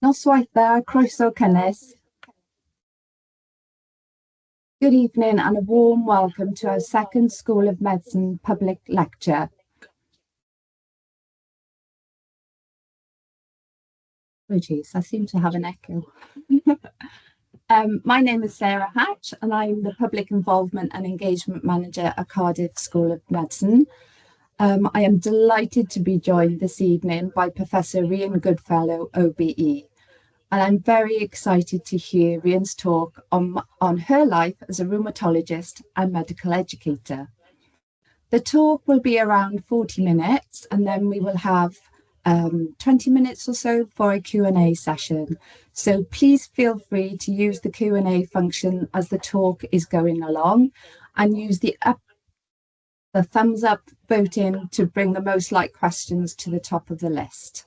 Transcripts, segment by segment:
Noswaith dda, croeso cynnes. Good evening and a warm welcome to our second School of Medicine public lecture. Oh geez, I seem to have an echo. My name is Sarah Hatch and I'm the Public Involvement and Engagement Manager at Cardiff School of Medicine. I am delighted to be joined this evening by Professor Rhian Goodfellow, OBE. And I'm very excited to hear Rhian's talk on her life as a rheumatologist and medical educator. The talk will be around 40 minutes and then we will have 20 minutes or so for a Q&A session. So please feel free to use the Q&A function as the talk is going along and use the thumbs up voting to bring the most liked questions to the top of the list.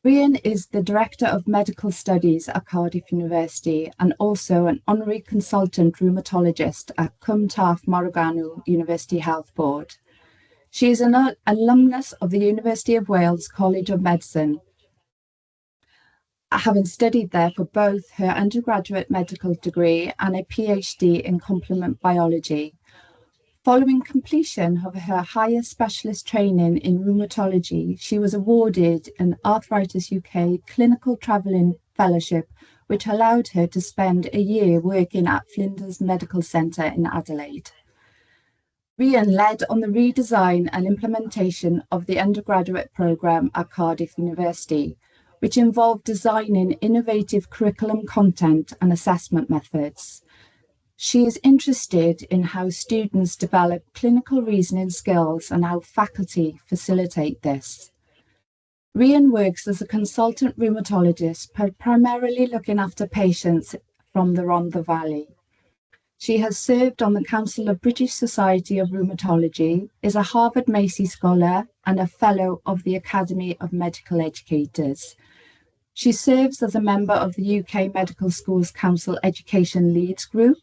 Rhian is the Director of Medical Studies at Cardiff University and also an Honorary Consultant Rheumatologist at Cwm Taf Morgannwg University Health Board. She is an alumnus of the University of Wales College of Medicine, having studied there for both her undergraduate medical degree and a PhD in complement biology. Following completion of her higher specialist training in rheumatology, she was awarded an Arthritis UK Clinical Travelling Fellowship, which allowed her to spend a year working at Flinders Medical Centre in Adelaide. Rhian led on the redesign and implementation of the undergraduate programme at Cardiff University, which involved designing innovative curriculum content and assessment methods. She is interested in how students develop clinical reasoning skills and how faculty facilitate this. Rhian works as a consultant rheumatologist, primarily looking after patients from the Rhondda Valley. She has served on the Council of British Society of Rheumatology, is a Harvard Macy Scholar and a Fellow of the Academy of Medical Educators. She serves as a member of the UK Medical Schools Council Education Leads Group,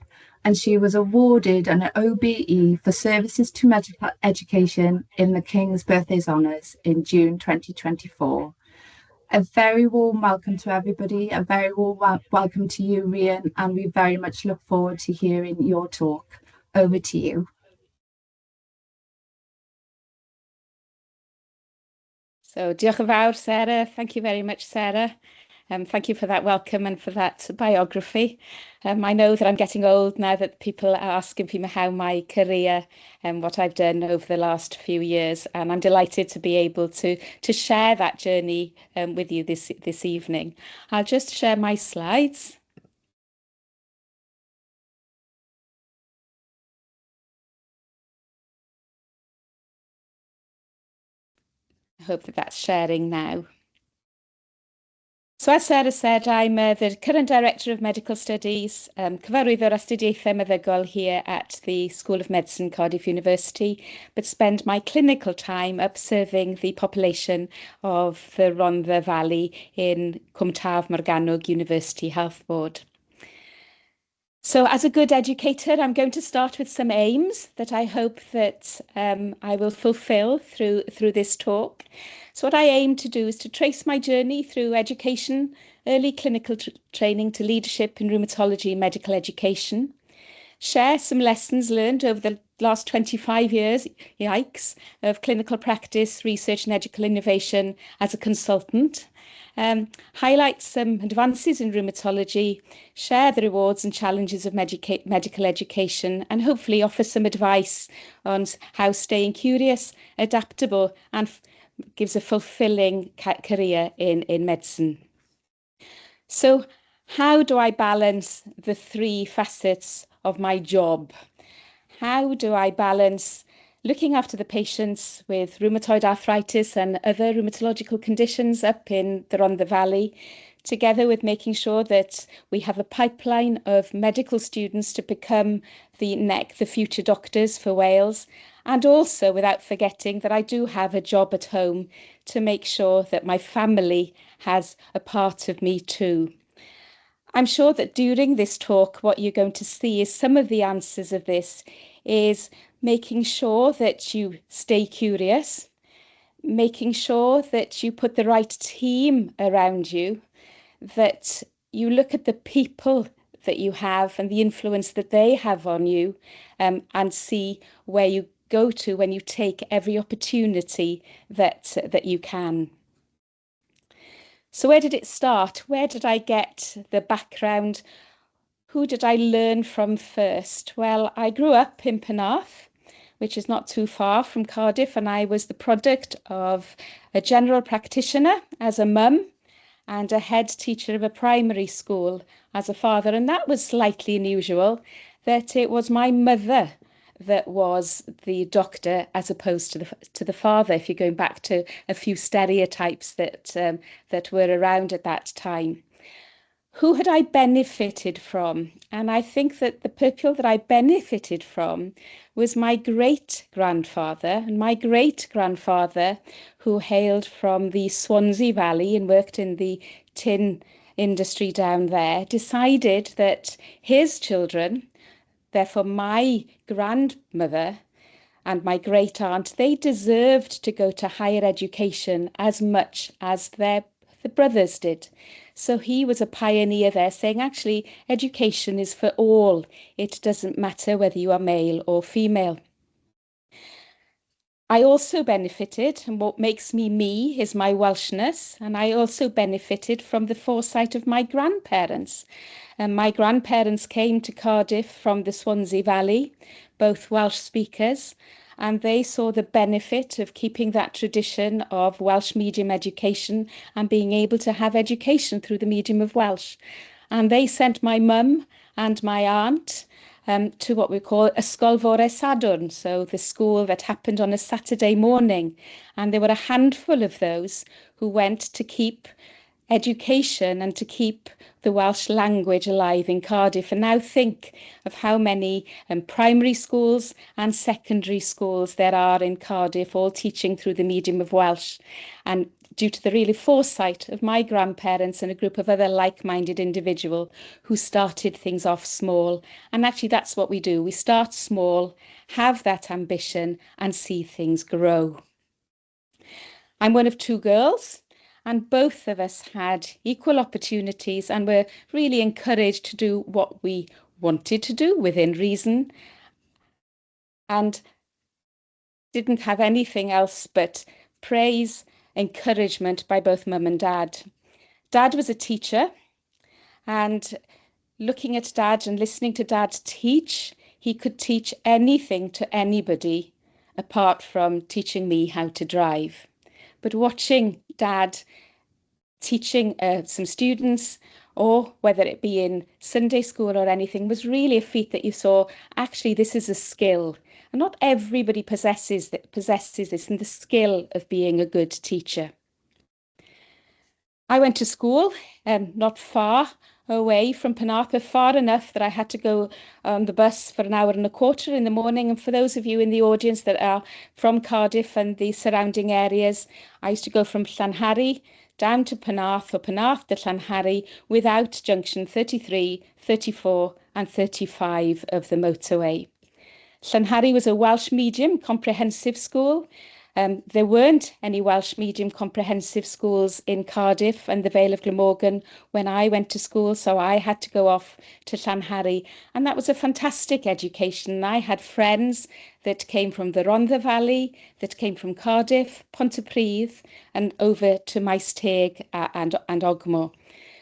and she was awarded an OBE for services to medical education in the King's Birthdays Honours in June 2024. A very warm welcome to everybody, a very warm welcome to you, Rhian, and we very much look forward to hearing your talk. Over to you. So, diolch yn fawr, Sarah. Thank you very much, Sarah. Thank you for that welcome and for that biography. I know that I'm getting old now that people are asking me how my career and what I've done over the last few years, and I'm delighted to be able to share that journey with you this evening. I'll just share my slides. I hope that that's sharing now. So as Sarah said, I'm the current Director of Medical Studies, cyfarwyddwr astudiaethau meddygol here at the School of Medicine, Cardiff University, but spend my clinical time observing the population of the Rhondda Valley in Cwm Taf Morgannwg University Health Board. So as a good educator, I'm going to start with some aims that I hope that I will fulfill through this talk. So what I aim to do is to trace my journey through education, early clinical training to leadership in rheumatology and medical education, share some lessons learned over the last 25 years, yikes, of clinical practice, research and educational innovation as a consultant, highlight some advances in rheumatology, share the rewards and challenges of medical education, and hopefully offer some advice on how staying curious, adaptable, and gives a fulfilling career in medicine. So how do I balance the three facets of my job? How do I balance looking after the patients with rheumatoid arthritis and other rheumatological conditions up in the Rhondda Valley, together with making sure that we have a pipeline of medical students to become the future doctors for Wales, and also without forgetting that I do have a job at home to make sure that my family has a part of me too. I'm sure that during this talk, what you're going to see is some of the answers of this is making sure that you stay curious, making sure that you put the right team around you, that you look at the people that you have and the influence that they have on you, and see where you go to when you take every opportunity that you can. So where did it start? Where did I get the background? Who did I learn from first? Well, I grew up in Penarth, which is not too far from Cardiff, and I was the product of a general practitioner as a mum and a head teacher of a primary school as a father. And that was slightly unusual, that it was my mother that was the doctor as opposed to the father, if you're going back to a few stereotypes that were around at that time. Who had I benefited from? And I think that the people that I benefited from was my great grandfather. And my great grandfather, who hailed from the Swansea Valley and worked in the tin industry down there, decided that his children, therefore my grandmother and my great aunt, they deserved to go to higher education as much as the brothers did. So he was a pioneer there, saying actually education is for all. It doesn't matter whether you are male or female. I also benefited, and what makes me me is my Welshness, and I also benefited from the foresight of my grandparents. And my grandparents came to Cardiff from the Swansea Valley, both Welsh speakers, and they saw the benefit of keeping that tradition of Welsh medium education and being able to have education through the medium of Welsh. And they sent my mum and my aunt to what we call Ysgol Fore Sadwrn, so the school that happened on a Saturday morning. And there were a handful of those who went to keep education and to keep the Welsh language alive in Cardiff. And now think of how many primary schools and secondary schools there are in Cardiff, all teaching through the medium of Welsh. And due to the really foresight of my grandparents and a group of other like-minded individuals who started things off small. And actually that's what we do. We start small, have that ambition and see things grow. I'm one of two girls, and both of us had equal opportunities and were really encouraged to do what we wanted to do within reason, and didn't have anything else but praise, encouragement by both mum and dad. Dad was a teacher, and looking at dad and listening to dad teach, he could teach anything to anybody apart from teaching me how to drive. But watching dad teaching some students, or whether it be in Sunday school or anything, was really a feat that you saw, actually, this is a skill. And not everybody possesses this and the skill of being a good teacher. I went to school not far away from Penarth, but far enough that I had to go on the bus for an hour and a quarter in the morning. And for those of you in the audience that are from Cardiff and the surrounding areas, I used to go from Llanharry down to Penarth, or Penarth to Llanharry, without junction 33, 34 and 35 of the motorway. Llanharry was a Welsh medium comprehensive school. There weren't any Welsh medium comprehensive schools in Cardiff and the Vale of Glamorgan when I went to school, so I had to go off to Llanharry, and that was a fantastic education. I had friends that came from the Rhondda Valley, that came from Cardiff, Pontypridd, and over to Maes Teg and Ogmore.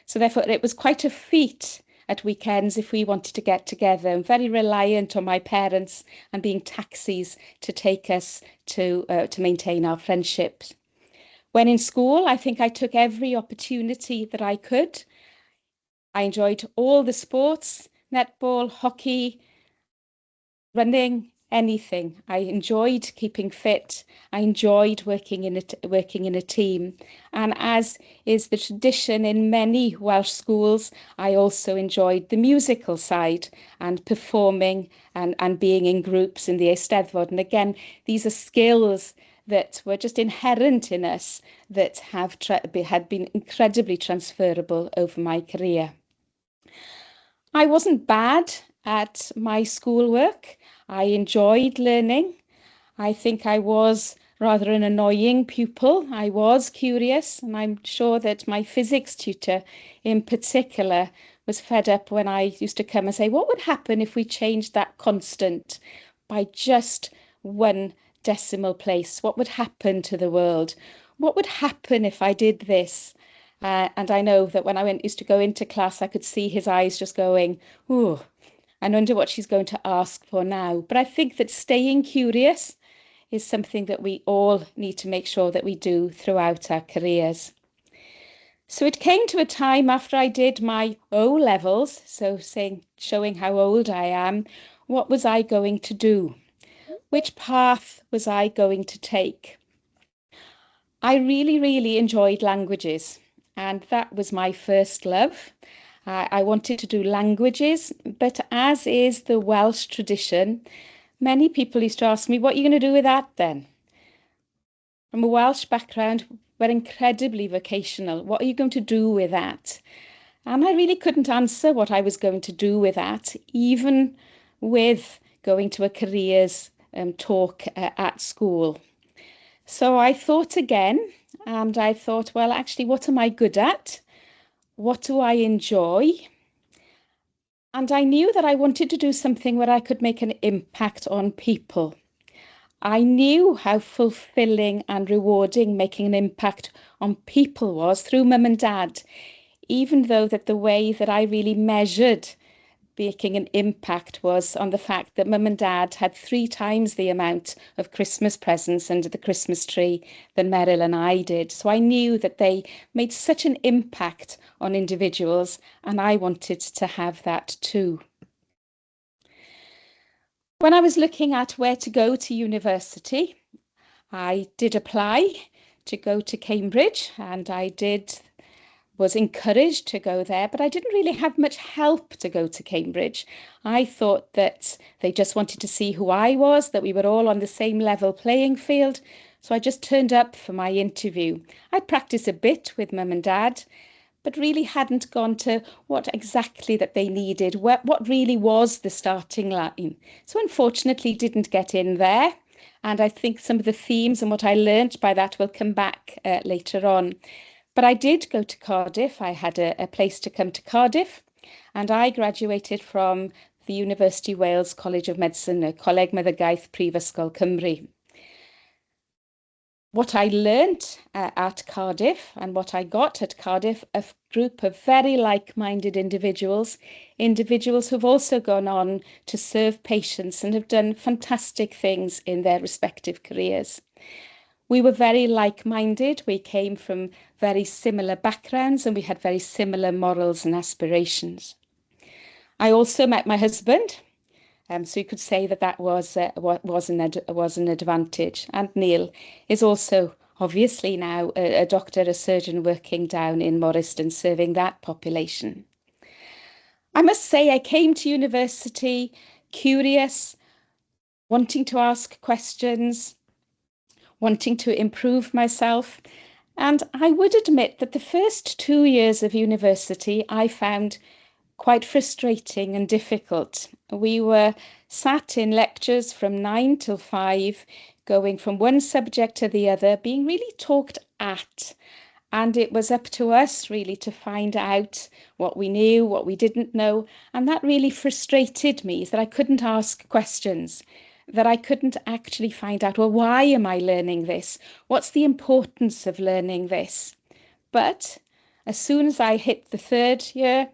So therefore it was quite a feat at weekends if we wanted to get together, and very reliant on my parents and being taxis to take us to maintain our friendships. When in school, I think I took every opportunity that I could. I enjoyed all the sports, netball, hockey, running, anything. I enjoyed keeping fit. I enjoyed working in a team. And as is the tradition in many Welsh schools, I also enjoyed the musical side and performing and being in groups in the Eisteddfod. And again, these are skills that were just inherent in us that had been incredibly transferable over my career. I wasn't bad at my schoolwork. I enjoyed learning. I think I was rather an annoying pupil. I was curious, and I'm sure that my physics tutor in particular was fed up when I used to come and say, what would happen if we changed that constant by just one decimal place? What would happen to the world? What would happen if I did this? And I know that when used to go into class, I could see his eyes just going, ooh, I wonder what she's going to ask for now. But I think that staying curious is something that we all need to make sure that we do throughout our careers. So it came to a time after I did my O levels, so showing how old I am, what was I going to do? Which path was I going to take? I really, really enjoyed languages, and that was my first love. I wanted to do languages, but as is the Welsh tradition, many people used to ask me, what are you going to do with that then? From a Welsh background, we're incredibly vocational. What are you going to do with that? And I really couldn't answer what I was going to do with that, even with going to a careers talk at school. So I thought again, and I thought, well, actually, what am I good at? What do I enjoy? And I knew that I wanted to do something where I could make an impact on people. I knew how fulfilling and rewarding making an impact on people was through mum and dad, even though that the way that I really measured making an impact was on the fact that mum and dad had 3 times the amount of Christmas presents under the Christmas tree than Meryl and I did. So I knew that they made such an impact on individuals, and I wanted to have that too. When I was looking at where to go to university, I did apply to go to Cambridge, and was encouraged to go there, but I didn't really have much help to go to Cambridge. I thought that they just wanted to see who I was, that we were all on the same level playing field. So I just turned up for my interview. I practiced a bit with mum and dad, but really hadn't gone to what exactly that they needed, what really was the starting line. So unfortunately didn't get in there. And I think some of the themes and what I learned by that will come back later on. But I did go to Cardiff. I had a place to come to Cardiff, and I graduated from the University Wales College of Medicine, Coleg Meddygaeth Prifysgol Cymru. What I learnt at Cardiff and what I got at Cardiff, a group of very like-minded individuals who've also gone on to serve patients and have done fantastic things in their respective careers. We were very like-minded. We came from very similar backgrounds and we had very similar morals and aspirations. I also met my husband, so you could say that was an advantage. And Neil is also obviously now a doctor, a surgeon working down in Morriston, serving that population. I must say I came to university curious, wanting to ask questions, wanting to improve myself. And I would admit that the first 2 years of university I found quite frustrating and difficult. We were sat in lectures from 9 till 5, going from one subject to the other, being really talked at. And it was up to us really to find out what we knew, what we didn't know. And that really frustrated me, that I couldn't ask questions, that I couldn't actually find out, well, why am I learning this? What's the importance of learning this? But as soon as I hit the 3rd year,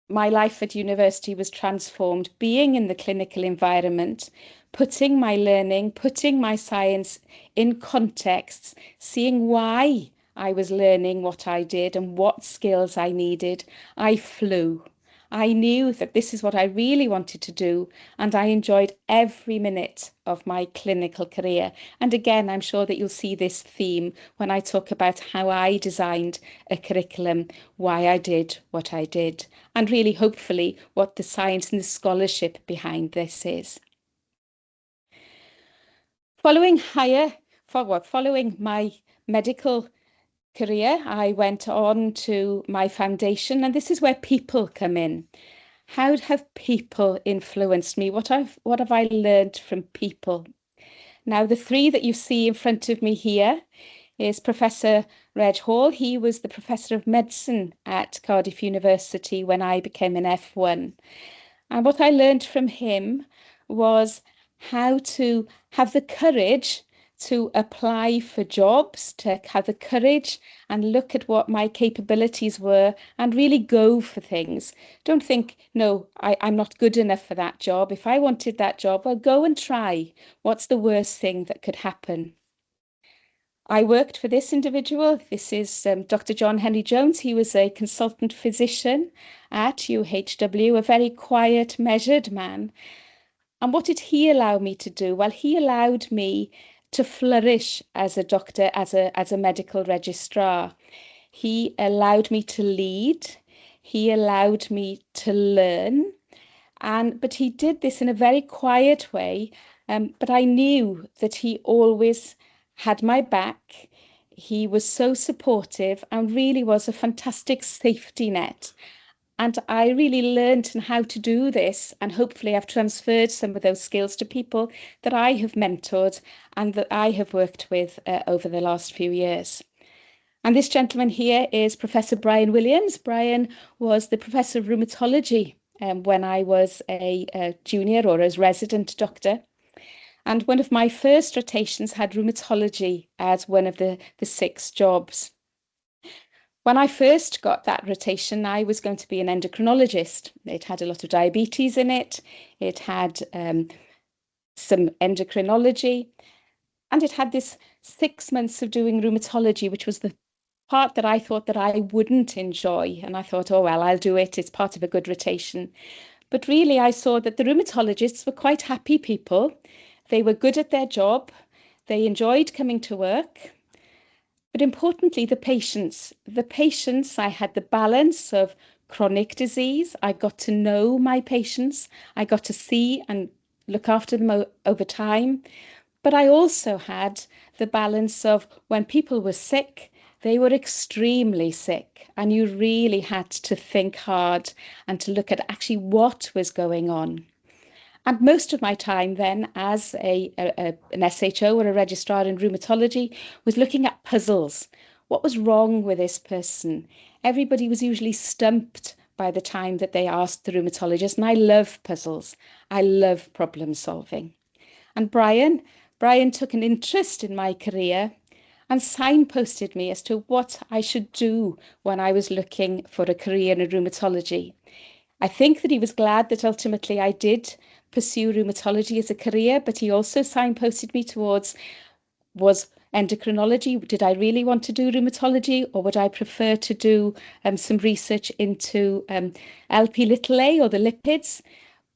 my life at university was transformed, being in the clinical environment, putting my learning, putting my science in contexts, seeing why I was learning what I did and what skills I needed. I flew. I knew that this is what I really wanted to do, and I enjoyed every minute of my clinical career. And again, I'm sure that you'll see this theme when I talk about how I designed a curriculum, why I did what I did, and really, hopefully, what the science and the scholarship behind this is. Following my medical career, I went on to my foundation, and this is where people come in. How have people influenced me? What have I learned from people? Now, the three that you see in front of me here is Professor Reg Hall. He was the Professor of Medicine at Cardiff University when I became an F1. And what I learned from him was how to have the courage to apply for jobs, to have the courage and look at what my capabilities were and really go for things. Don't think, no, I'm not good enough for that job. If I wanted that job, well, go and try. What's the worst thing that could happen? I worked for this individual. This is Dr. John Henry Jones. He was a consultant physician at UHW, a very quiet, measured man. And what did he allow me to do? Well, he allowed me to flourish as a doctor, as a medical registrar. He allowed me to lead. He allowed me to learn. But he did this in a very quiet way. But I knew that he always had my back. He was so supportive and really was a fantastic safety net. And I really learned how to do this. And hopefully I've transferred some of those skills to people that I have mentored and that I have worked with over the last few years. And this gentleman here is Professor Brian Williams. Brian was the Professor of Rheumatology when I was a junior or as resident doctor. And one of my first rotations had rheumatology as one of the 6 jobs. When I first got that rotation, I was going to be an endocrinologist. It had a lot of diabetes in it. It had some endocrinology. And it had this 6 months of doing rheumatology, which was the part that I thought that I wouldn't enjoy. And I thought, oh, well, I'll do it. It's part of a good rotation. But really, I saw that the rheumatologists were quite happy people. They were good at their job. They enjoyed coming to work. But importantly, the patients. The patients, I had the balance of chronic disease. I got to know my patients. I got to see and look after them over time. But I also had the balance of when people were sick, they were extremely sick, and you really had to think hard and to look at actually what was going on. And most of my time then as an SHO or a registrar in rheumatology was looking at puzzles. What was wrong with this person? Everybody was usually stumped by the time that they asked the rheumatologist, and I love puzzles. I love problem solving. And Brian took an interest in my career and signposted me as to what I should do when I was looking for a career in rheumatology. I think that he was glad that ultimately I did pursue rheumatology as a career, but he also signposted me towards, was endocrinology. Did I really want to do rheumatology, or would I prefer to do some research into Lp(a) or the lipids?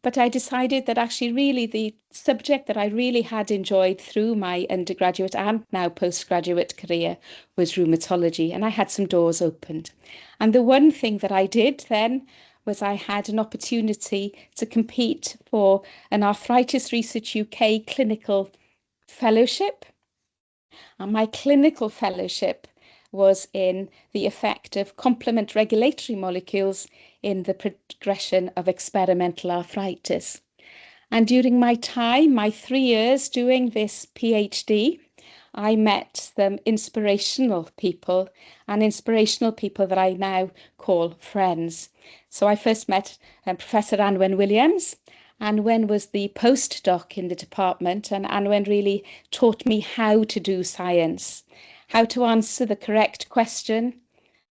But I decided that actually really the subject that I really had enjoyed through my undergraduate and now postgraduate career was rheumatology, and I had some doors opened. And the one thing that I did then was I had an opportunity to compete for an Arthritis Research UK clinical fellowship. And my clinical fellowship was in the effect of complement regulatory molecules in the progression of experimental arthritis. And during my time, my 3 years doing this PhD, I met some inspirational people that I now call friends. So I first met Professor Anwen Williams. Anwen was the postdoc in the department, and Anwen really taught me how to do science, how to answer the correct question,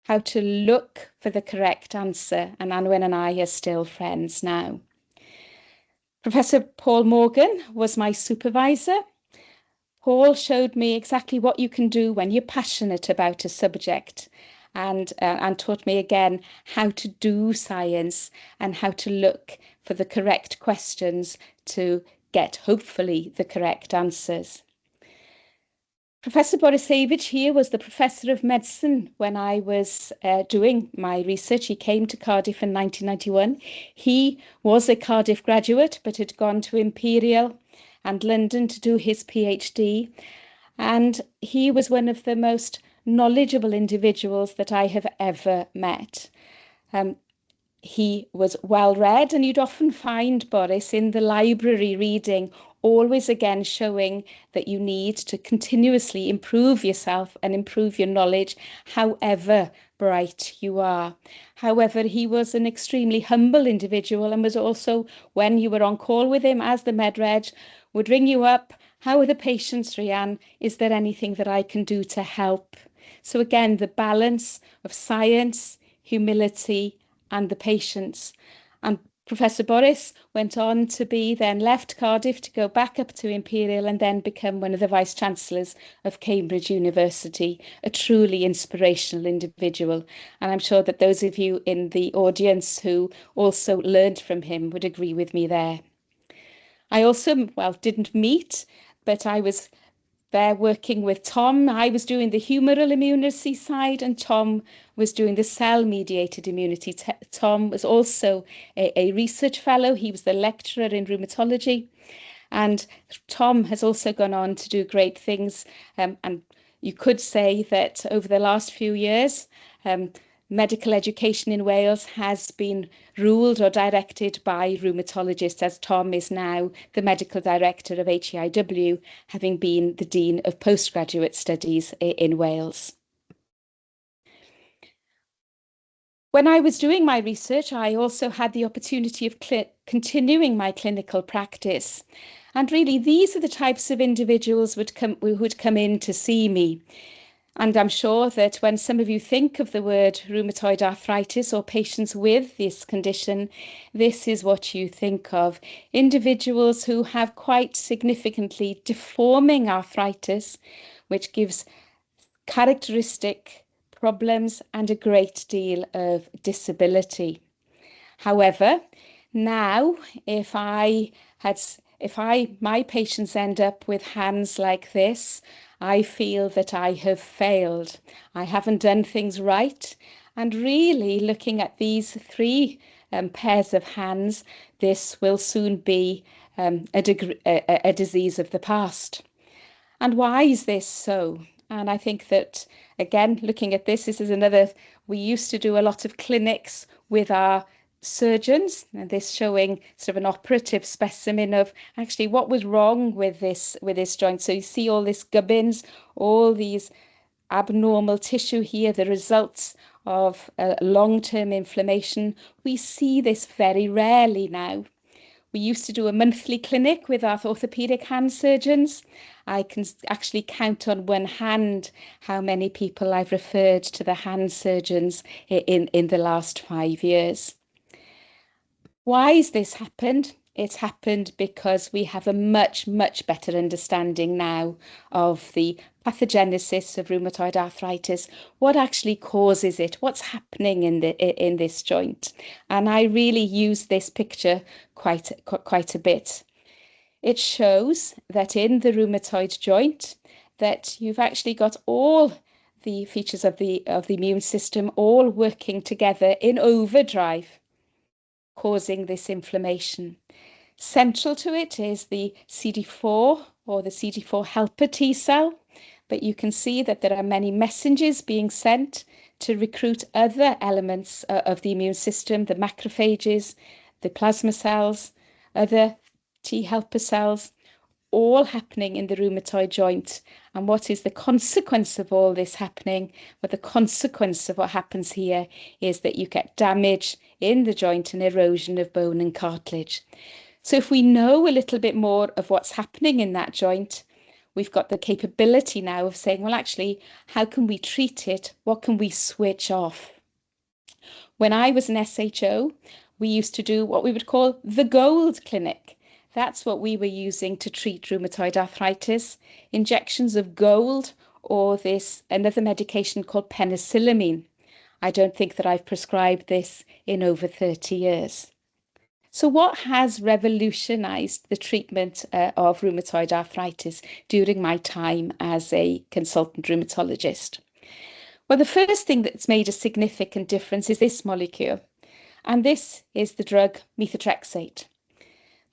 how to look for the correct answer. And Anwen and I are still friends now. Professor Paul Morgan was my supervisor. Paul showed me exactly what you can do when you're passionate about a subject, and taught me again how to do science and how to look for the correct questions to get, hopefully, the correct answers. Professor Borisevich here was the Professor of Medicine when I was doing my research. He came to Cardiff in 1991. He was a Cardiff graduate, but had gone to Imperial and London to do his PhD. And he was one of the most knowledgeable individuals that I have ever met. He was well read, and you'd often find Boris in the library reading always again showing that you need to continuously improve yourself and improve your knowledge, however bright you are. However, he was an extremely humble individual and was also, when you were on call with him as the MedReg, would ring you up. How are the patients, Rhian? Is there anything that I can do to help? So again, the balance of science, humility, and the patients. And Professor Boris went on to be then left Cardiff to go back up to Imperial and then become one of the Vice Chancellors of Cambridge University, a truly inspirational individual. And I'm sure that those of you in the audience who also learned from him would agree with me there. I also, well, didn't meet, but I was there working with Tom. I was doing the humoral immunity side and Tom was doing the cell-mediated immunity. Tom was also a research fellow. He was the lecturer in rheumatology. And Tom has also gone on to do great things. And you could say that over the last few years, medical education in Wales has been ruled or directed by rheumatologists, as Tom is now the medical director of HEIW, having been the Dean of Postgraduate Studies in Wales. When I was doing my research, I also had the opportunity of continuing my clinical practice. And really, these are the types of individuals who would come in to see me. And I'm sure that when some of you think of the word rheumatoid arthritis or patients with this condition, this is what you think of. Individuals who have quite significantly deforming arthritis, which gives characteristic problems and a great deal of disability. However, now if my patients end up with hands like this, I feel that I have failed. I haven't done things right. And really looking at these three pairs of hands, this will soon be a disease of the past. And why is this so? And I think that, again, looking at this is another, we used to do a lot of clinics with our surgeons, and this showing sort of an operative specimen of actually what was wrong with this joint. So you see all this gubbins, all these abnormal tissue here, the results of long-term inflammation. We see this very rarely now. We used to do a monthly clinic with our orthopedic hand surgeons. I can actually count on one hand how many people I've referred to the hand surgeons in the last 5 years. Why has this happened? It's happened because we have a much, much better understanding now of the pathogenesis of rheumatoid arthritis, what actually causes it, what's happening in this joint. And I really use this picture quite a bit. It shows that in the rheumatoid joint that you've actually got all the features of the immune system all working together in overdrive, causing this inflammation. Central to it is the CD4 or the CD4 helper T cell, but you can see that there are many messages being sent to recruit other elements of the immune system, the macrophages, the plasma cells, other T helper cells, all happening in the rheumatoid joint. And what is the consequence of all this happening? Well, the consequence of what happens here is that you get damage in the joint and erosion of bone and cartilage. So if we know a little bit more of what's happening in that joint, we've got the capability now of saying, well, actually, how can we treat it? What can we switch off? When I was an SHO, we used to do what we would call the gold clinic. That's what we were using to treat rheumatoid arthritis, injections of gold or another medication called penicillamine. I don't think that I've prescribed this in over 30 years. So what has revolutionized the treatment of rheumatoid arthritis during my time as a consultant rheumatologist? Well, the first thing that's made a significant difference is this molecule, and this is the drug methotrexate.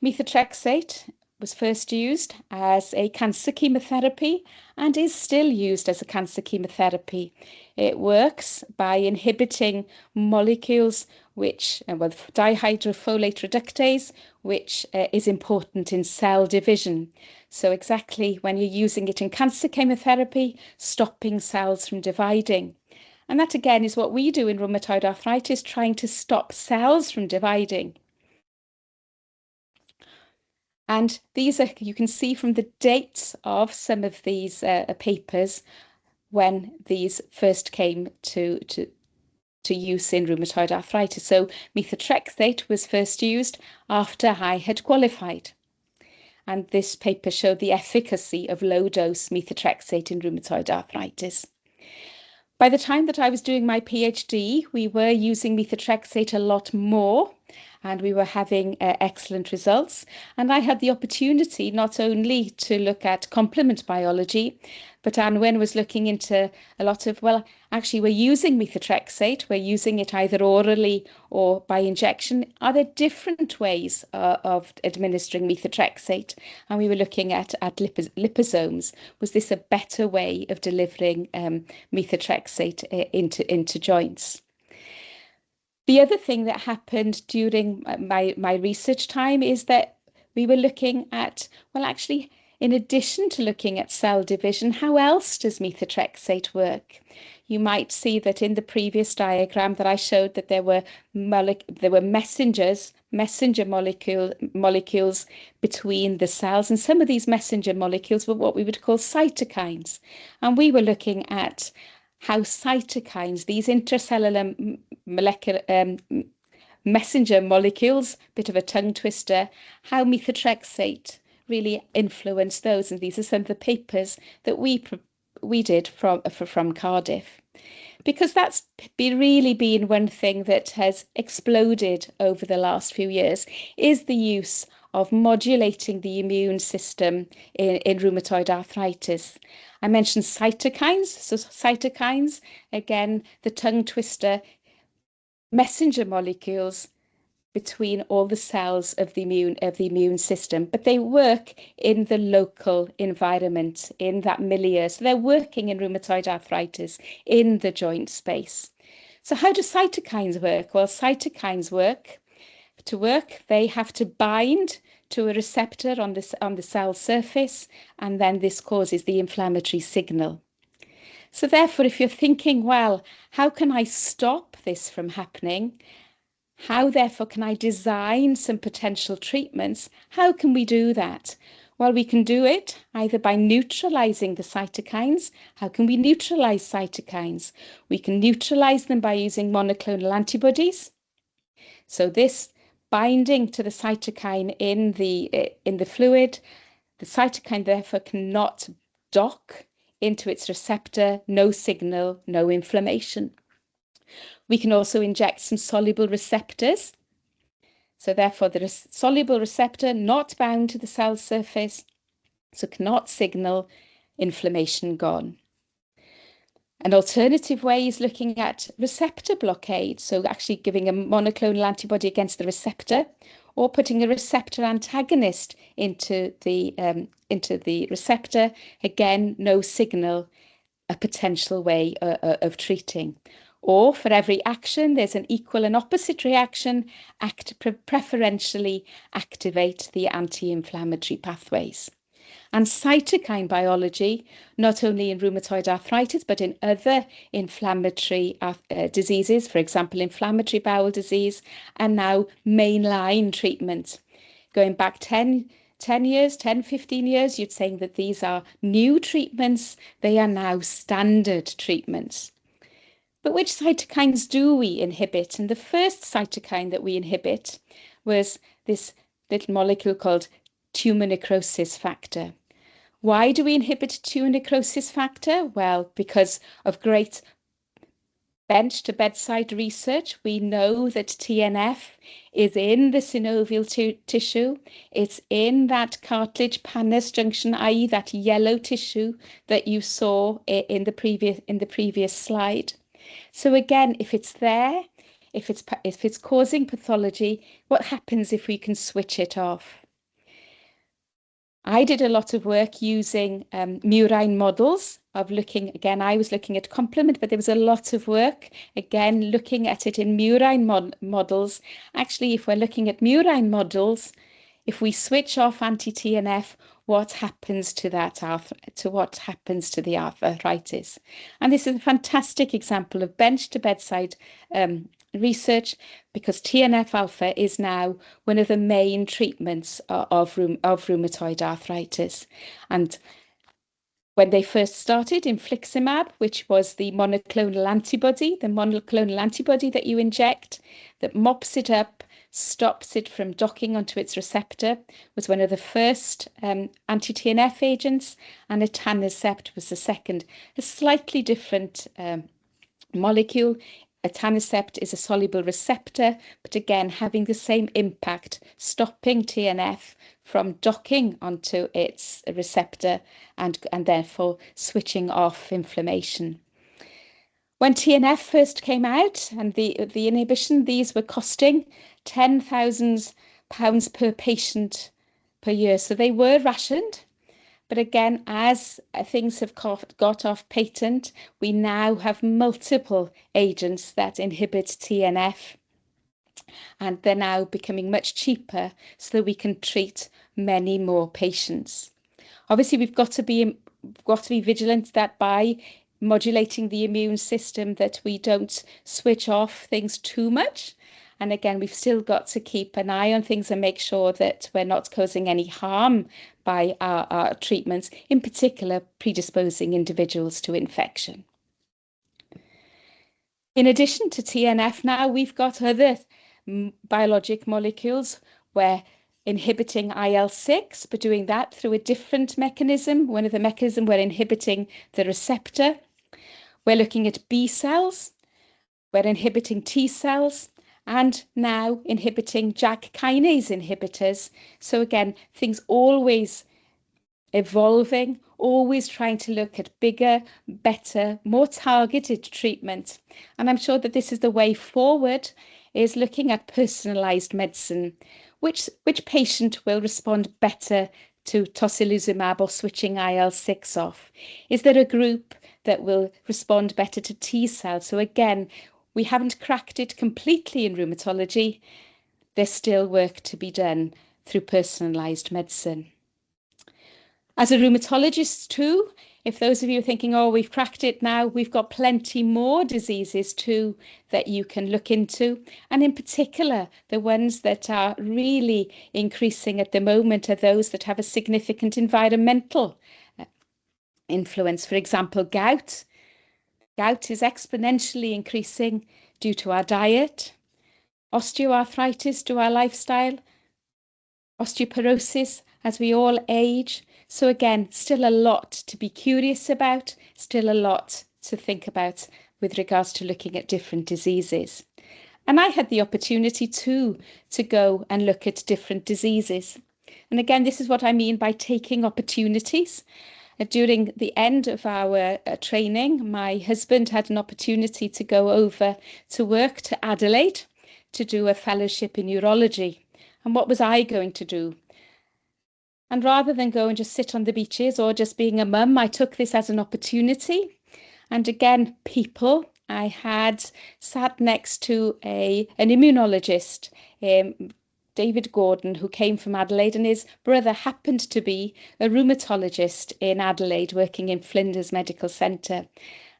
Methotrexate was first used as a cancer chemotherapy and is still used as a cancer chemotherapy. It works by inhibiting molecules which, well, dihydrofolate reductase, which is important in cell division. So exactly when you're using it in cancer chemotherapy, stopping cells from dividing. And that again is what we do in rheumatoid arthritis, trying to stop cells from dividing. And these are, you can see from the dates of some of these papers when these first came to use in rheumatoid arthritis. So methotrexate was first used after I had qualified. And this paper showed the efficacy of low-dose methotrexate in rheumatoid arthritis. By the time that I was doing my PhD, we were using methotrexate a lot more, and we were having excellent results. And I had the opportunity not only to look at complement biology, but Anwen was looking into a lot of, well, actually, we're using methotrexate, we're using it either orally or by injection. Are there different ways of administering methotrexate? And we were looking at liposomes. Was this a better way of delivering methotrexate into joints? The other thing that happened during my research time is that we were looking at, well, actually, in addition to looking at cell division, how else does methotrexate work? You might see that in the previous diagram that I showed that there were messenger molecules between the cells, and some of these messenger molecules were what we would call cytokines. And we were looking at how cytokines, these intracellular molecular messenger molecules, bit of a tongue twister, how methotrexate really influenced those. And these are some of the papers that we did from Cardiff. Because that's really been one thing that has exploded over the last few years, is the use of modulating the immune system in rheumatoid arthritis. I mentioned cytokines. So cytokines, again, the tongue twister, messenger molecules between all the cells of the immune system, but they work in the local environment, in that milieu. So they're working in rheumatoid arthritis in the joint space. So how do cytokines work? Well, cytokines work. They have to bind to a receptor on the cell surface, and then this causes the inflammatory signal. So therefore, if you're thinking, well, how can I stop this from happening? How, therefore, can I design some potential treatments? How can we do that? Well, we can do it either by neutralizing the cytokines. How can we neutralize cytokines? We can neutralize them by using monoclonal antibodies. So this binding to the cytokine in the fluid, the cytokine therefore cannot dock into its receptor, no signal, no inflammation. We can also inject some soluble receptors. So therefore, the soluble receptor not bound to the cell surface, so cannot signal inflammation gone. An alternative way is looking at receptor blockade, so actually giving a monoclonal antibody against the receptor, or putting a receptor antagonist into the receptor. Again, no signal, a potential way of treating. Or for every action, there's an equal and opposite reaction, preferentially activate the anti-inflammatory pathways. And cytokine biology, not only in rheumatoid arthritis, but in other inflammatory diseases, for example, inflammatory bowel disease, and now mainline treatment. Going back 10 years, 10, 15 years, you'd saying that these are new treatments. They are now standard treatments. But which cytokines do we inhibit? And the first cytokine that we inhibit was this little molecule called tumor necrosis factor. Why do we inhibit tumor necrosis factor? Well, because of great bench to bedside research, we know that TNF is in the synovial tissue. It's in that cartilage pannus junction, i.e. that yellow tissue that you saw in the previous slide. So again, if it's there, if it's causing pathology, what happens if we can switch it off? I did a lot of work using murine models of looking, again, I was looking at complement, but there was a lot of work, again, looking at it in murine models. Actually, if we're looking at murine models, if we switch off anti-TNF, what happens to that what happens to the arthritis? And this is a fantastic example of bench to bedside research, because TNF alpha is now one of the main treatments of rheumatoid arthritis. And when they first started, infliximab, which was the monoclonal antibody that you inject, that mops it up, stops it from docking onto its receptor, was one of the first anti-TNF agents, and etanercept was the second, a slightly different molecule. Etanercept is a soluble receptor, but again, having the same impact, stopping TNF from docking onto its receptor and therefore switching off inflammation. When TNF first came out and the inhibition, these were costing £10,000 per patient per year. So they were rationed. But again, as things have got off patent, we now have multiple agents that inhibit TNF, and they're now becoming much cheaper so that we can treat many more patients. Obviously, we've got to be vigilant that by modulating the immune system that we don't switch off things too much. And again, we've still got to keep an eye on things and make sure that we're not causing any harm by our treatments, in particular predisposing individuals to infection. In addition to TNF now, we've got other biologic molecules where inhibiting IL-6, but doing that through a different mechanism. One of the mechanisms we're inhibiting the receptor. We're looking at B cells, we're inhibiting T cells, and now inhibiting JAK kinase inhibitors. So again, things always evolving, always trying to look at bigger, better, more targeted treatment. And I'm sure that this is the way forward, is looking at personalized medicine. Which patient will respond better to tocilizumab or switching IL-6 off? Is there a group that will respond better to T cells? So again, we haven't cracked it completely in rheumatology. There's still work to be done through personalized medicine. As a rheumatologist too, if those of you are thinking, oh, we've cracked it now, we've got plenty more diseases too that you can look into. And in particular, the ones that are really increasing at the moment are those that have a significant environmental influence. For example, gout. Gout is exponentially increasing due to our diet, osteoarthritis due to our lifestyle, osteoporosis as we all age. So again, still a lot to be curious about, still a lot to think about with regards to looking at different diseases. And I had the opportunity too to go and look at different diseases. And again, this is what I mean by taking opportunities. During the end of our training, my husband had an opportunity to go over to work to Adelaide to do a fellowship in neurology. And what was I going to do? And rather than go and just sit on the beaches or just being a mum, I took this as an opportunity. And again, I had sat next to an immunologist, David Gordon, who came from Adelaide, and his brother happened to be a rheumatologist in Adelaide, working in Flinders Medical Centre.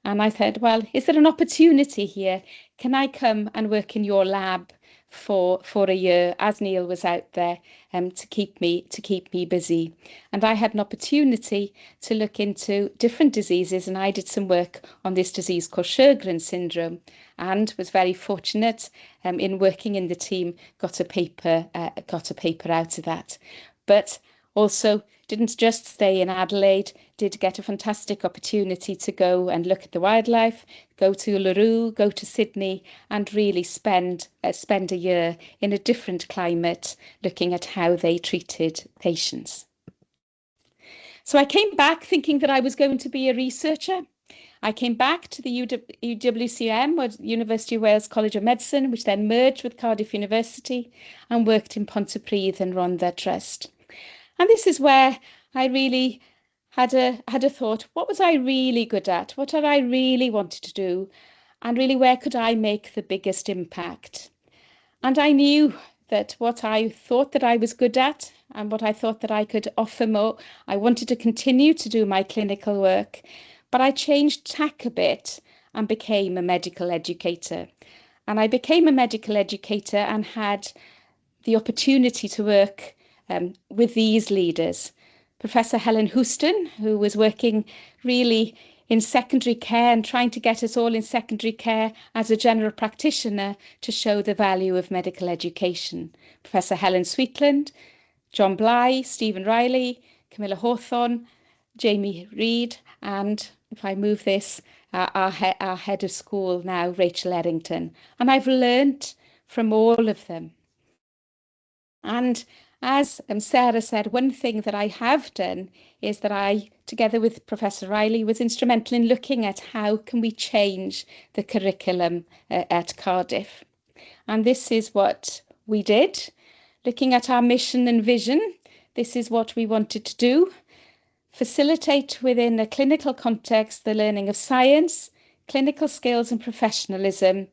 And I said, well, is there an opportunity here? Can I come and work in your lab for a year, as Neil was out there, to keep me busy? And I had an opportunity to look into different diseases, and I did some work on this disease called Sjögren's syndrome, and was very fortunate in working in the team, got a paper out of that. But also didn't just stay in Adelaide, did get a fantastic opportunity to go and look at the wildlife, go to Uluru, go to Sydney, and really spend a year in a different climate looking at how they treated patients. So I came back thinking that I was going to be a researcher. I came back to the UWCM, or University of Wales College of Medicine, which then merged with Cardiff University, and worked in Pontypridd and Rhondda Trust. And this is where I really had a thought, what was I really good at? What had I really wanted to do? And really, where could I make the biggest impact? And I knew that what I thought that I was good at and what I thought that I could offer more, I wanted to continue to do my clinical work, but I changed tack a bit and became a medical educator. And I became a medical educator and had the opportunity to work with these leaders. Professor Helen Houston, who was working really in secondary care and trying to get us all in secondary care as a general practitioner to show the value of medical education. Professor Helen Sweetland, John Bly, Stephen Riley, Camilla Hawthorne, Jamie Reid, and if I move this, our head of school now, Rachel Errington. And I've learnt from all of them. And as Sarah said, one thing that I have done is that I, together with Professor Riley, was instrumental in looking at how can we change the curriculum at Cardiff. And this is what we did. Looking at our mission and vision, this is what we wanted to do. Facilitate within a clinical context the learning of science, clinical skills and professionalism,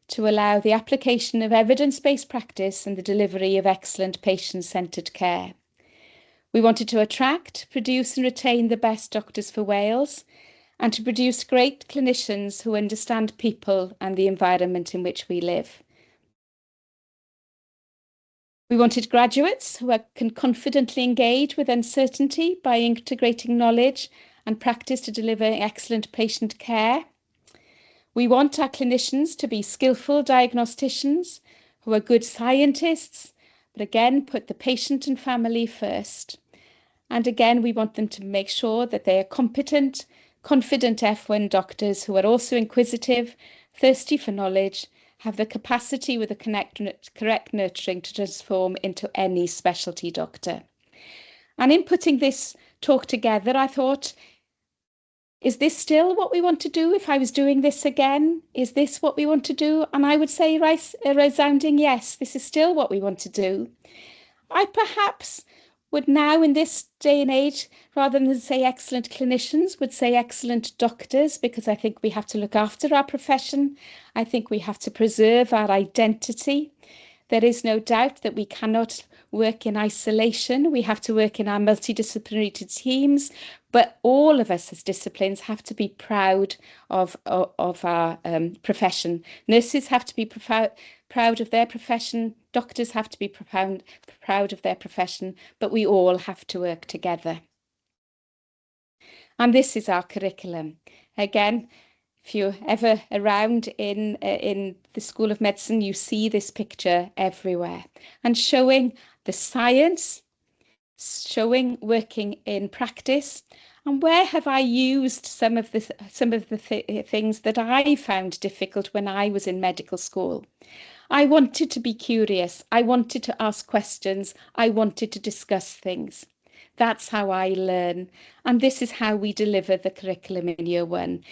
to allow the application of evidence-based practice and the delivery of excellent patient-centred care. We wanted to attract, produce and retain the best doctors for Wales and to produce great clinicians who understand people and the environment in which we live. We wanted graduates who can confidently engage with uncertainty by integrating knowledge and practice to deliver excellent patient care. We want our clinicians to be skillful diagnosticians who are good scientists, but again, put the patient and family first. And again, we want them to make sure that they are competent, confident F1 doctors who are also inquisitive, thirsty for knowledge, have the capacity with the correct nurturing to transform into any specialty doctor. And in putting this talk together, I thought, is this still what we want to do if I was doing this again? Is this what we want to do? And I would say a resounding yes, this is still what we want to do. I perhaps would now, in this day and age, rather than say excellent clinicians, would say excellent doctors, because I think we have to look after our profession. I think we have to preserve our identity. There is no doubt that we cannot work in isolation. We have to work in our multidisciplinary teams, but all of us as disciplines have to be proud of our profession. Nurses have to be proud of their profession. Doctors have to be proud of their profession, but we all have to work together. And this is our curriculum. Again, if you're ever around in the School of Medicine, you see this picture everywhere and showing the science, showing working in practice, and where have I used some of the things that I found difficult when I was in medical school. I wanted to be curious. I wanted to ask questions. I wanted to discuss things. That's how I learn. And this is how we deliver the curriculum in year one,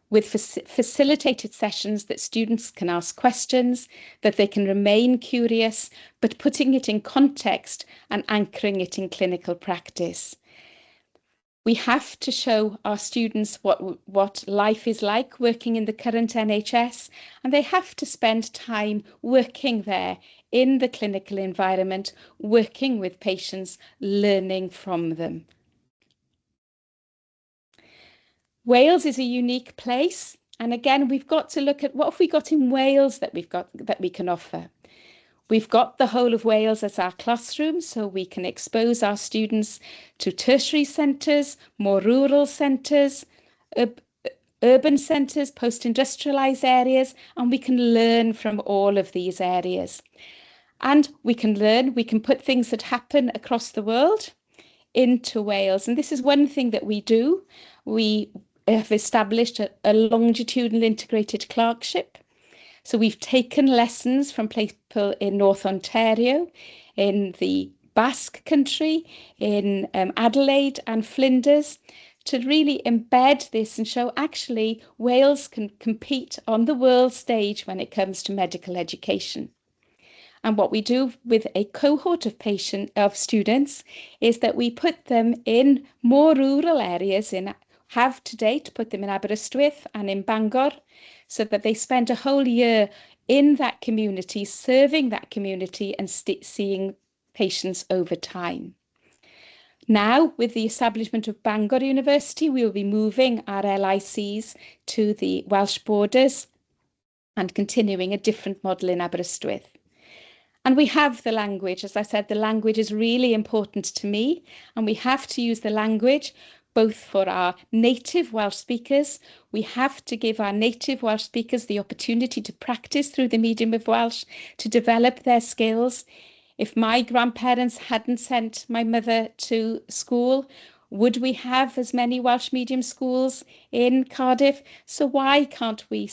with facilitated sessions that students can ask questions, that they can remain curious, but putting it in context and anchoring it in clinical practice. We have to show our students what life is like working in the current NHS, and they have to spend time working there in the clinical environment, working with patients, learning from them. Wales is a unique place. And again, we've got to look at what have we got in Wales that we can offer. We've got the whole of Wales as our classroom, so we can expose our students to tertiary centres, more rural centres, urban centres, post-industrialised areas, and we can learn from all of these areas. And we can put things that happen across the world into Wales. And this is one thing that we do. We have established a longitudinal integrated clerkship. So we've taken lessons from people in North Ontario, in the Basque Country, in Adelaide and Flinders, to really embed this and show actually Wales can compete on the world stage when it comes to medical education. And what we do with a cohort of students is that we put them in more rural areas, have to date put them in Aberystwyth and in Bangor, so that they spend a whole year in that community, serving that community and seeing patients over time. Now, with the establishment of Bangor University, we will be moving our LICs to the Welsh borders and continuing a different model in Aberystwyth. And we have the language. As I said, the language is really important to me, and we have to use the language both for our native Welsh speakers. We have to give our native Welsh speakers the opportunity to practice through the medium of Welsh, to develop their skills. If my grandparents hadn't sent my mother to school, would we have as many Welsh medium schools in Cardiff? So why can't we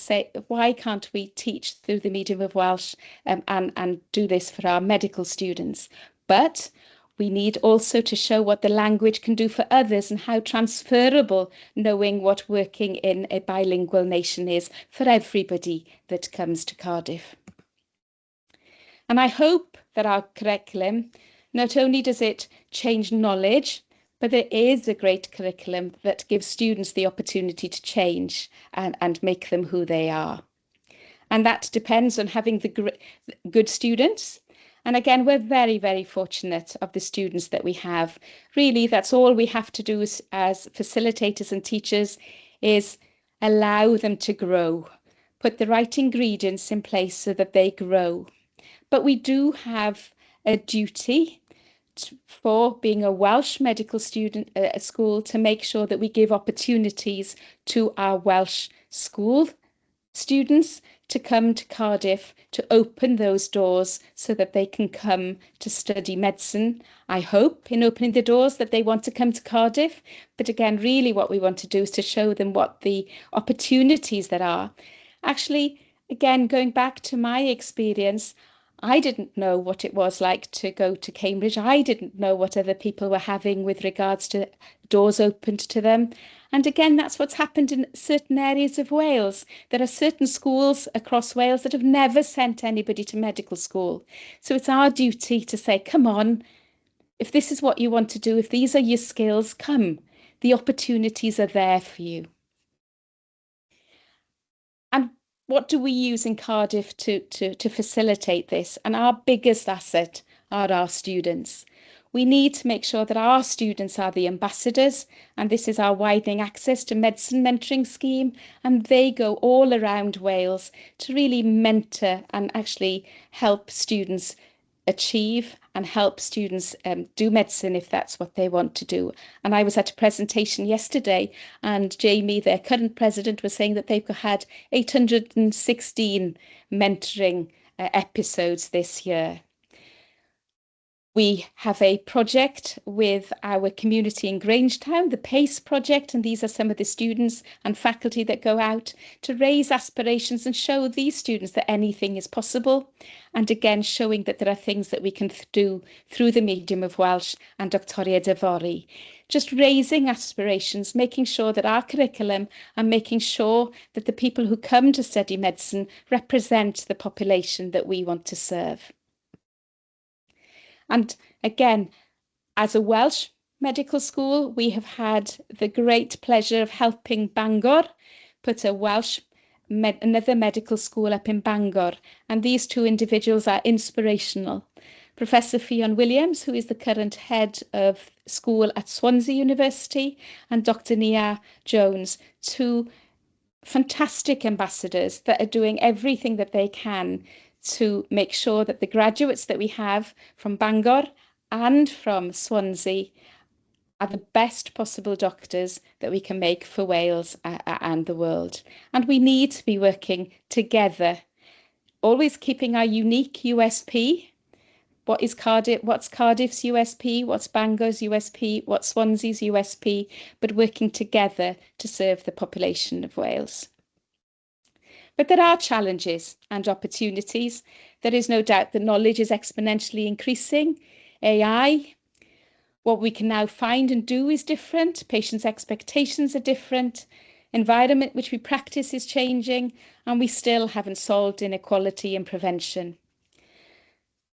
teach through the medium of Welsh, and do this for our medical students? But we need also to show what the language can do for others and how transferable knowing what working in a bilingual nation is for everybody that comes to Cardiff. And I hope that our curriculum, not only does it change knowledge, but there is a great curriculum that gives students the opportunity to change and make them who they are. And that depends on having the good students. And again, we're very, very fortunate of the students that we have. Really, that's all we have to do as facilitators and teachers is allow them to grow, put the right ingredients in place so that they grow. But we do have a duty for being a Welsh medical student school to make sure that we give opportunities to our Welsh school students to come to Cardiff, to open those doors so that they can come to study medicine. I hope in opening the doors that they want to come to Cardiff. But again, really what we want to do is to show them what the opportunities there are. Actually, again, going back to my experience, I didn't know what it was like to go to Cambridge. I didn't know what other people were having with regards to doors opened to them. And again, that's what's happened in certain areas of Wales. There are certain schools across Wales that have never sent anybody to medical school. So it's our duty to say, come on, if this is what you want to do, if these are your skills, come. The opportunities are there for you. And what do we use in Cardiff to facilitate this? And our biggest asset are our students. We need to make sure that our students are the ambassadors, and this is our widening access to medicine mentoring scheme, and they go all around Wales to really mentor and actually help students achieve and help students do medicine if that's what they want to do. And I was at a presentation yesterday, and Jamie, their current president, was saying that they've had 816 mentoring episodes this year. We have a project with our community in Grangetown, the PACE project, and these are some of the students and faculty that go out to raise aspirations and show these students that anything is possible. And again, showing that there are things that we can do through the medium of Welsh and Doctoriaid Yfory. Just raising aspirations, making sure that our curriculum and making sure that the people who come to study medicine represent the population that we want to serve. And again, as a Welsh medical school, we have had the great pleasure of helping Bangor put another medical school up in Bangor. And these two individuals are inspirational. Professor Rhian Williams, who is the current head of school at Swansea University, and Dr. Nia Jones, two fantastic ambassadors that are doing everything that they can to make sure that the graduates that we have from Bangor and from Swansea are the best possible doctors that we can make for Wales and the world. And we need to be working together, always keeping our unique USP. What's Cardiff's USP? What's Bangor's USP? What's Swansea's USP? But working together to serve the population of Wales. But there are challenges and opportunities. There is no doubt that knowledge is exponentially increasing. AI, what we can now find and do is different. Patients' expectations are different. Environment which we practice is changing, and we still haven't solved inequality and prevention.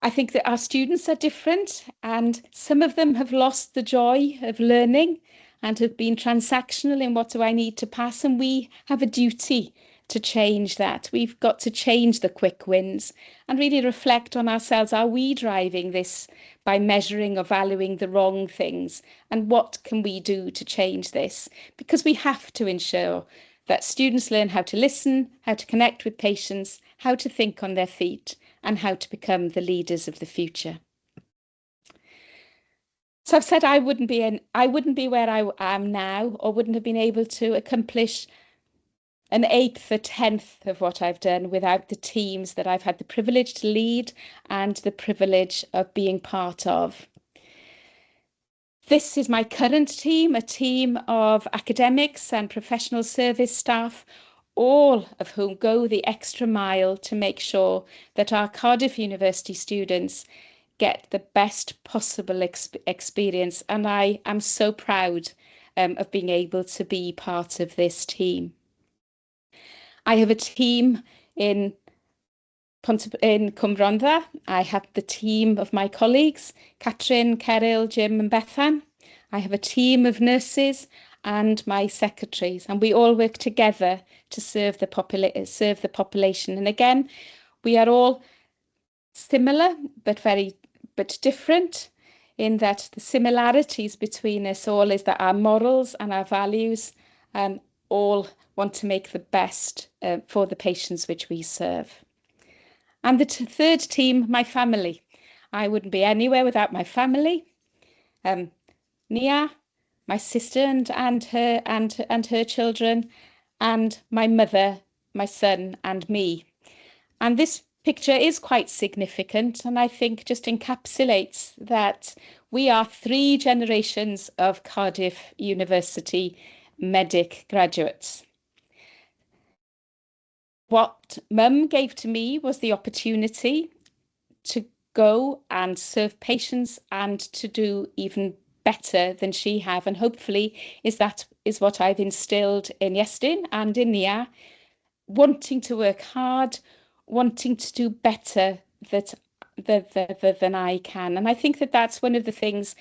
I think that our students are different, and some of them have lost the joy of learning and have been transactional in what do I need to pass, and we have a duty to change that. We've got to change the quick wins and really reflect on ourselves. Are we driving this by measuring or valuing the wrong things? And what can we do to change this? Because we have to ensure that students learn how to listen, how to connect with patients, how to think on their feet, and how to become the leaders of the future. So I've said I wouldn't be where I am now, or wouldn't have been able to accomplish an eighth, a tenth of what I've done without the teams that I've had the privilege to lead and the privilege of being part of. This is my current team, a team of academics and professional service staff, all of whom go the extra mile to make sure that our Cardiff University students get the best possible experience. And I am so proud of being able to be part of this team. I have a team in Cwm Rhondda. I have the team of my colleagues, Catrin, Ceril, Jim and Bethan. I have a team of nurses and my secretaries, and we all work together to serve the population. And again, we are all similar but different, in that the similarities between us all is that our morals and our values all want to make the best for the patients which we serve. And the third team, my family. I wouldn't be anywhere without my family. Nia, my sister and her children, and my mother, my son, and me. And this picture is quite significant, and I think just encapsulates that we are 3 generations of Cardiff University medic graduates. What Mum gave to me was the opportunity to go and serve patients and to do even better than she have. And hopefully that is what I've instilled in Iestyn and in Nia, wanting to work hard, wanting to do better than I can. And I think that that's one of the things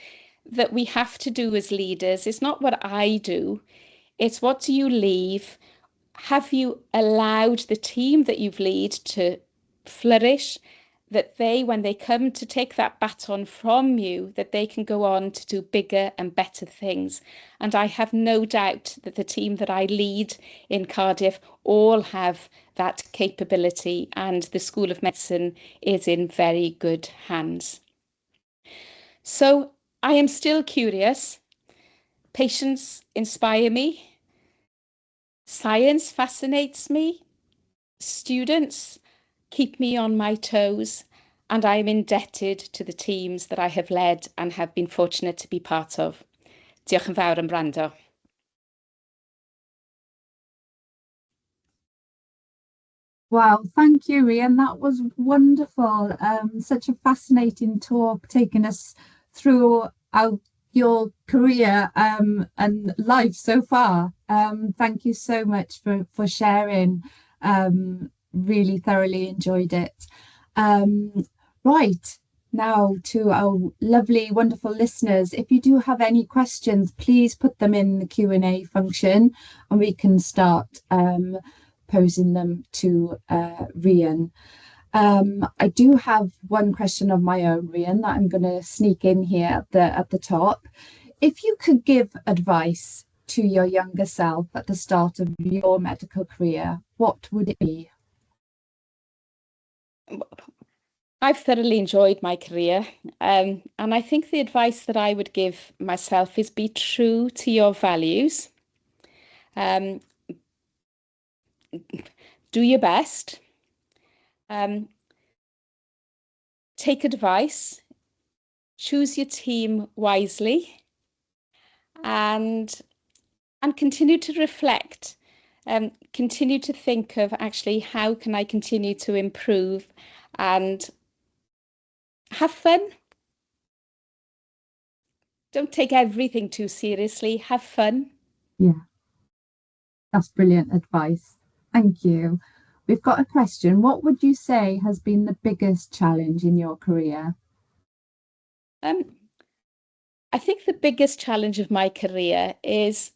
that we have to do as leaders. It's not what I do, it's what do you leave? Have you allowed the team that you've led to flourish, that they, when they come to take that baton from you, that they can go on to do bigger and better things? And I have no doubt that the team that I lead in Cardiff all have that capability, and the School of Medicine is in very good hands. So I am still curious. Patients inspire me. Science fascinates me. Students keep me on my toes, and I am indebted to the teams that I have led and have been fortunate to be part of. Diolch yn fawr am wrando. Wow, thank you, Rhian. That was wonderful. Such a fascinating talk, taking us through your career and life so far. Thank you so much for sharing. Really thoroughly enjoyed it. Right, now to our lovely, wonderful listeners. If you do have any questions, please put them in the Q&A function, and we can start posing them to Rhian. I do have one question of my own, Rhian, that I'm going to sneak in here at the top. If you could give advice to your younger self at the start of your medical career, what would it be? I've thoroughly enjoyed my career, and I think the advice that I would give myself is be true to your values. Um, do your best. Take advice. Choose your team wisely, and continue to reflect. Continue to think of actually how can I continue to improve, and have fun. Don't take everything too seriously. Have fun. Yeah, that's brilliant advice. Thank you. We've got a question. What would you say has been the biggest challenge in your career? Um, I think the biggest challenge of my career is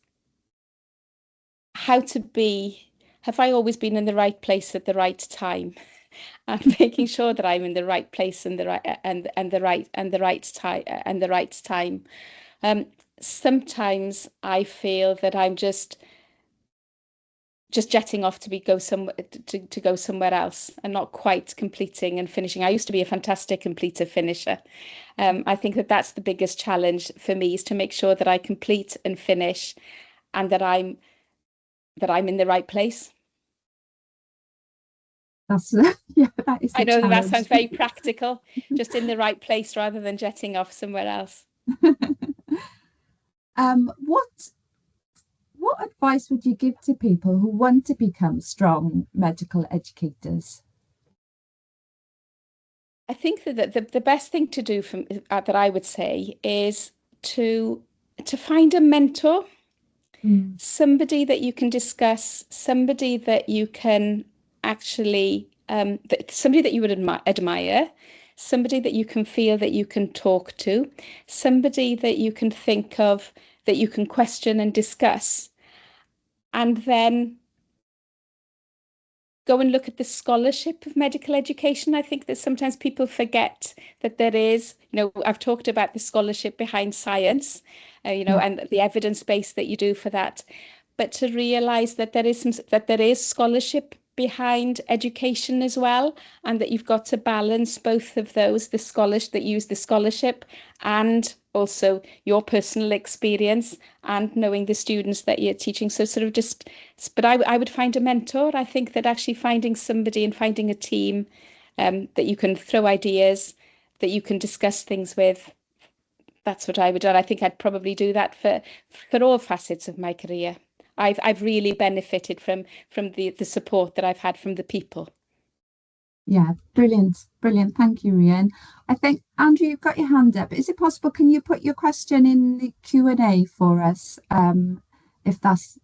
how to be, have I always been in the right place at the right time? And making sure that I'm in the right place and the right and the right time and the right time. Um, Sometimes I feel that I'm just jetting off to be go somewhere to go somewhere else and not quite completing and finishing. I used to be a fantastic completer finisher. I think that that's the biggest challenge for me is to make sure that I complete and finish and that I'm in the right place. That's yeah, that is I a know that that challenge. sounds very practical, just in the right place rather than jetting off somewhere else. What advice would you give to people who want to become strong medical educators? I think that the best thing to do from that I would say is to to find a mentor, Mm, somebody that you can discuss, somebody that you can actually somebody that you would admire, somebody that you can feel that you can talk to, somebody that you can think of that you can question and discuss, and then go and look at the scholarship of medical education. I think that sometimes people forget that there is, I've talked about the scholarship behind science, yeah, and the evidence base that you do for that, but to realize that there is scholarship behind education as well, and that you've got to balance both of those, the scholars that use the scholarship and also your personal experience and knowing the students that you're teaching. So sort of just, but I would find a mentor. I think that actually finding somebody and finding a team that you can throw ideas, that you can discuss things with, that's what I would do. And I think I'd probably do that for all facets of my career. I've really benefited from the support that I've had from the people. yeah, brilliant, brilliant. Thank you, Rhian. I think Andrew, you've got your hand up. Is it possible? Can you put your question in the Q&A for us? If that's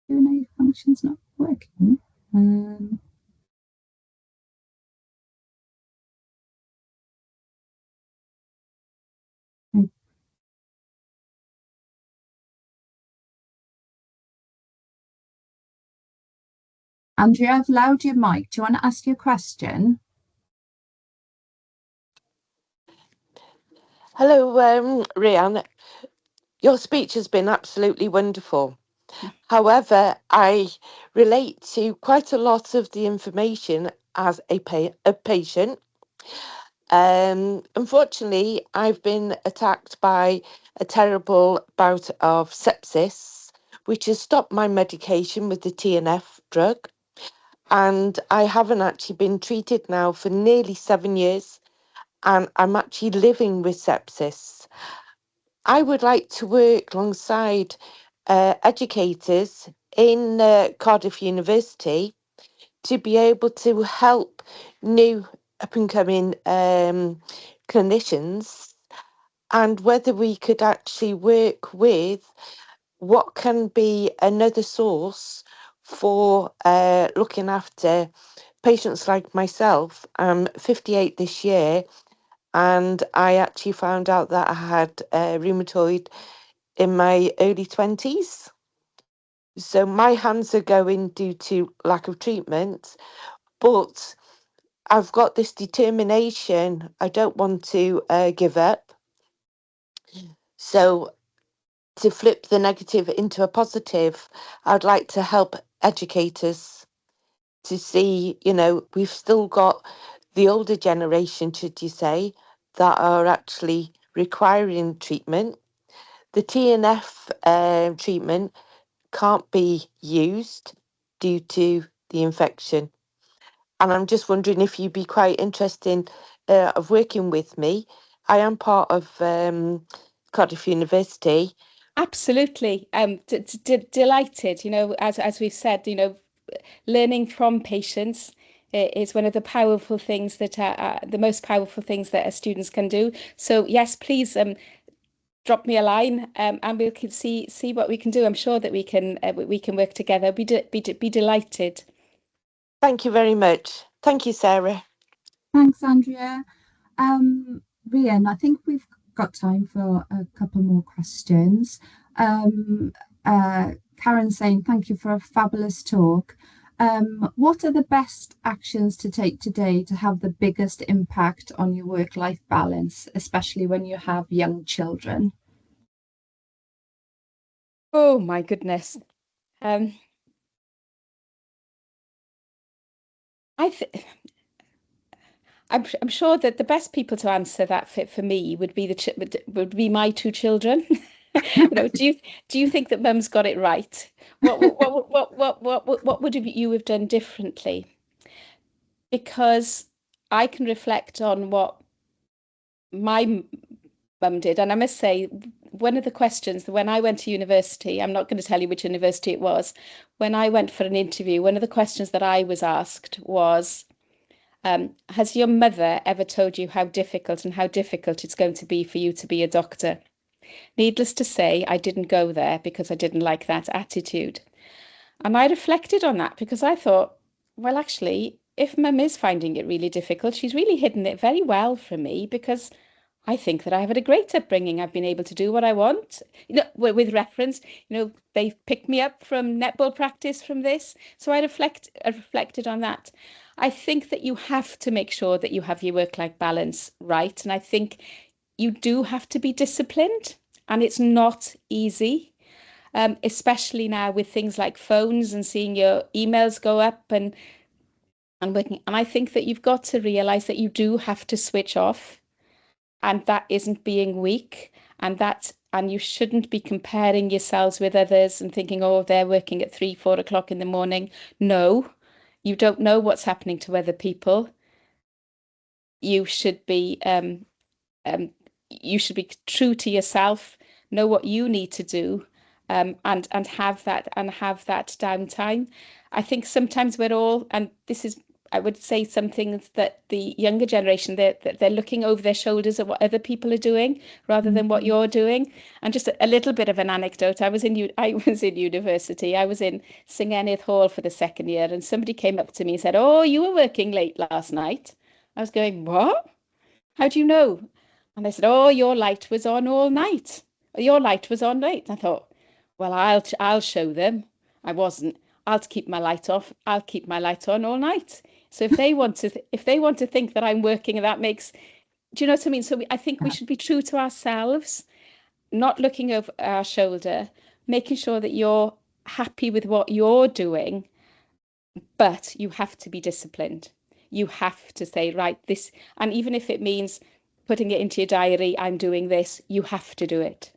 Q&A function's not working. Um, Andrew, I've allowed your mic. Do you want to ask your question? Hello, Rhian. Your speech has been absolutely wonderful. However, I relate to quite a lot of the information as a patient. Unfortunately, I've been attacked by a terrible bout of sepsis, which has stopped my medication with the TNF drug. And I haven't actually been treated now for nearly 7 years, and I'm actually living with sepsis. I would like to work alongside educators in Cardiff University to be able to help new up and coming clinicians, and whether we could actually work with what can be another source for looking after patients like myself. I'm 58 this year, and I actually found out that I had rheumatoid in my early 20s. So my hands are going due to lack of treatment, but I've got this determination. I don't want to give up. So to flip the negative into a positive, I'd like to help educators to see, we've still got the older generation, should you say, that are actually requiring treatment. The TNF treatment can't be used due to the infection. And I'm just wondering if you'd be quite interested of working with me. I am part of Cardiff University. Absolutely. Delighted. As we've said, learning from patients is one of the powerful things that the most powerful things that students can do. So yes, please drop me a line, and we can see what we can do. I'm sure that we can work together. Be delighted. Thank you very much. Thank you, Sarah. Thanks, Andrea. Rhian, I think we've got time for a couple more questions. Karen saying, thank you for a fabulous talk. What are the best actions to take today to have the biggest impact on your work-life balance, especially when you have young children? Oh my goodness. I'm sure that the best people to answer that for me would be my two children. You know, do you think that Mum's got it right? What would you have done differently? Because I can reflect on what my mum did, and I must say, one of the questions when I went to university, I'm not going to tell you which university it was. When I went for an interview, one of the questions that I was asked was, has your mother ever told you how difficult it's going to be for you to be a doctor? Needless to say, I didn't go there because I didn't like that attitude. And I reflected on that because I thought, well, actually, if mum is finding it really difficult, she's really hidden it very well from me because I think that I've had a great upbringing. I've been able to do what I want, with reference, they picked me up from netball practice from this. So I reflected on that. I think that you have to make sure that you have your work-life balance right. And I think you do have to be disciplined, and it's not easy. Especially now with things like phones and seeing your emails go up and working. And I think that you've got to realize that you do have to switch off, and that isn't being weak, and you shouldn't be comparing yourselves with others and thinking, oh, they're working at 3, 4 o'clock in the morning. No, you don't know what's happening to other people. You should be um, you should be true to yourself, know what you need to do, and have that downtime. I think sometimes we're all, and this is, I would say, something that the younger generation, they're looking over their shoulders at what other people are doing rather than what you're doing. And just a little bit of an anecdote. I was in university. I was in Singennydd Hall for the second year, and somebody came up to me and said, "Oh, you were working late last night." I was going, "What? How do you know?" And they said, "Oh, your light was on all night. Your light was on late." I thought, well, I'll show them. I wasn't. I'll keep my light off. I'll keep my light on all night. So if they want to think that I'm working, that makes, do you know what I mean? So I think we should be true to ourselves, not looking over our shoulder, making sure that you're happy with what you're doing, but you have to be disciplined. You have to say, right, this, and even if it means putting it into your diary, I'm doing this, you have to do it.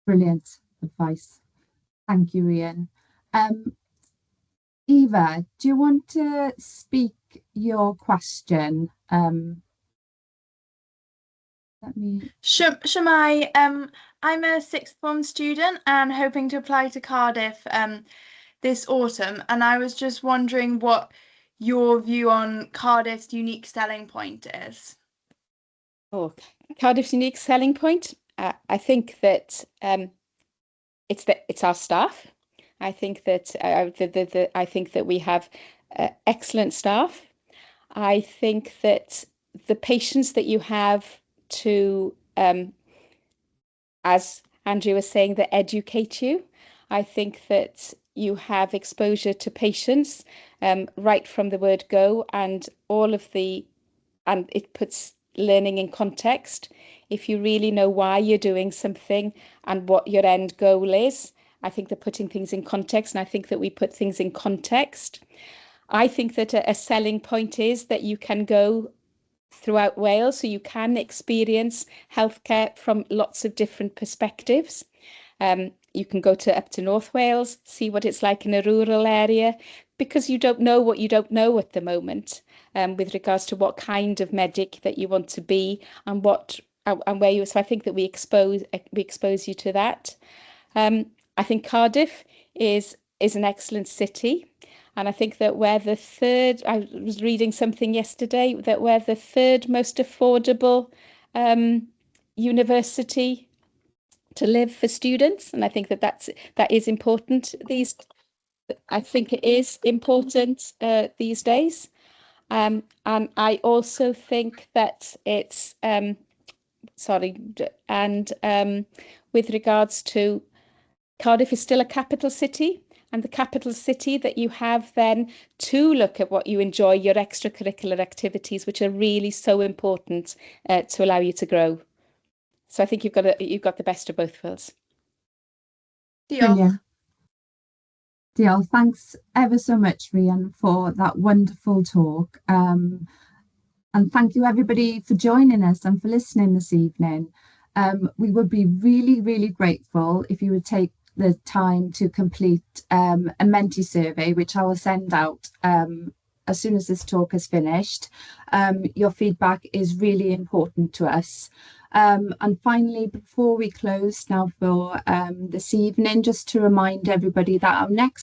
Brilliant advice. Thank you, Rhian. Eva, do you want to speak your question? Let me. Shemai, I'm a sixth form student and hoping to apply to Cardiff this autumn, and I was just wondering what your view on Cardiff's unique selling point is. Oh, Cardiff's unique selling point. I think that it's our staff. I think that I think that we have excellent staff. I think that the patience that you have to, as Andrew was saying, that educate you. I think that you have exposure to patients right from the word go, and it puts learning in context. If you really know why you're doing something and what your end goal is, I think that putting things in context, and I think that we put things in context. I think that a selling point is that you can go throughout Wales, so you can experience healthcare from lots of different perspectives. You can go up to North Wales, see what it's like in a rural area, because you don't know what you don't know at the moment, with regards to what kind of medic that you want to be and where you. So I think that we expose you to that. I think Cardiff is an excellent city. And I think that I was reading something yesterday, that we're the third most affordable university to live for students, and I think that is important. I think it is important these days, and I also think that it's with regards to Cardiff is still a capital city, and the capital city that you have then to look at what you enjoy, your extracurricular activities, which are really so important to allow you to grow. So I think you've got the best of both worlds. Brilliant. Diolch. Thanks ever so much, Rhian, for that wonderful talk. And thank you everybody for joining us and for listening this evening. We would be really, really grateful if you would take the time to complete a Menti survey, which I will send out as soon as this talk is finished. Your feedback is really important to us. And finally, before we close now for this evening, just to remind everybody that our next